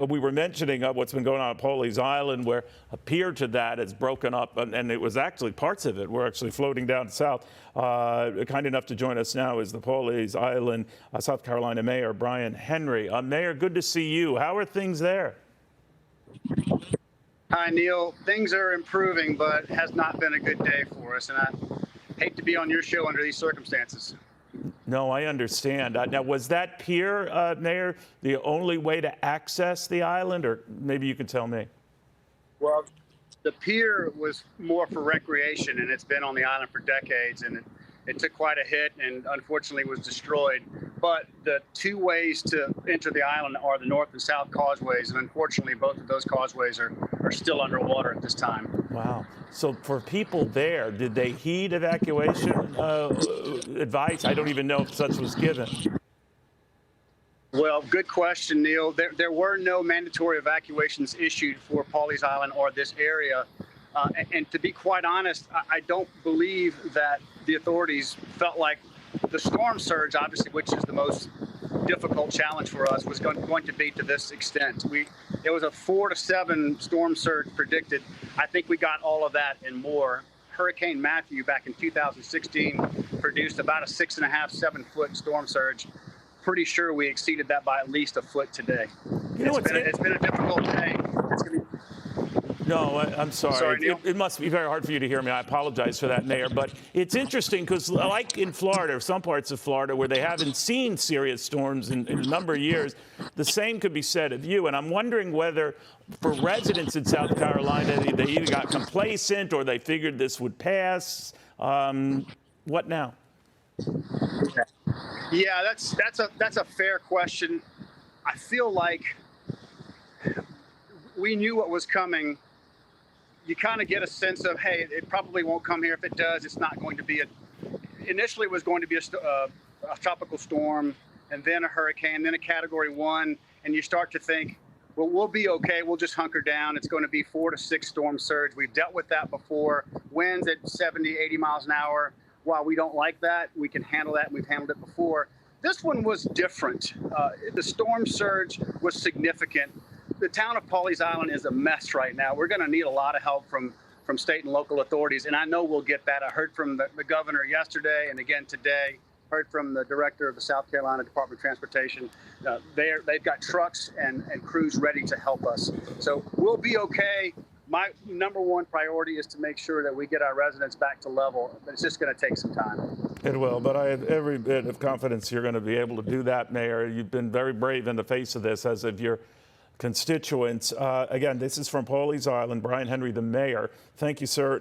We were mentioning what's been going on at Pawleys Island, where a pier to that has broken up, and it was actually parts of it were actually floating down south. Kind enough to join us now is the Pawleys Island, South Carolina Mayor Brian Henry. Mayor, good to see you. How are things there? Hi, Neal. Things are improving, but it has not been a good day for us, and I hate to be on your show under these circumstances. No, I understand. Now, was that pier, Mayor, the only way to access the island, or maybe you can tell me? Well, the pier was more for recreation, and it's been on the island for decades, and it took quite a hit and unfortunately was destroyed. But the two ways to enter the island are the north and south causeways, and unfortunately both of those causeways are still underwater at this time. Wow. So for people there, did they heed evacuation advice? I don't even know if such was given. Well, good question, Neal. There were no mandatory evacuations issued for Pawleys Island or this area. And to be quite honest, I don't believe that the authorities felt like the storm surge, obviously, which is the most difficult challenge for us, was going to be to this extent. It was a 4 to 7 storm surge predicted. I think we got all of that and more. Hurricane Matthew back in 2016 produced about a 6.5, 7 foot storm surge. Pretty sure we exceeded that by at least a foot today. It's been a difficult day. No, I'm sorry. Sorry, Neal. It must be very hard for you to hear me. I apologize for that, Mayor. But it's interesting because, like in Florida, or some parts of Florida, where they haven't seen serious storms in a number of years, the same could be said of you. And I'm wondering whether, for residents in South Carolina, they either got complacent or they figured this would pass. What now? Yeah, that's a fair question. I feel like we knew what was coming. You kind of get a sense of, hey, it probably won't come here. If it does, it's not going to be initially it was going to be a tropical storm, and then a hurricane, then a Category 1, and you start to think, well, we'll be okay. We'll just hunker down. It's going to be 4 to 6 storm surge. We've dealt with that before. Winds at 70, 80 miles an hour. While we don't like that, we can handle that. We've handled it before. This one was different. The storm surge was significant. The town of Pawleys Island is a mess right now. We're going to need a lot of help from state and local authorities, and I know we'll get that. I heard from the governor yesterday and again today, heard from the director of the South Carolina Department of Transportation. They've got trucks and crews ready to help us. So we'll be okay. My number one priority is to make sure that we get our residents back to level, but it's just going to take some time. It will, but I have every bit of confidence you're going to be able to do that, Mayor. You've been very brave in the face of this, as of your constituents. Again, this is from Pawleys Island. Brian Henry, the mayor. Thank you, sir.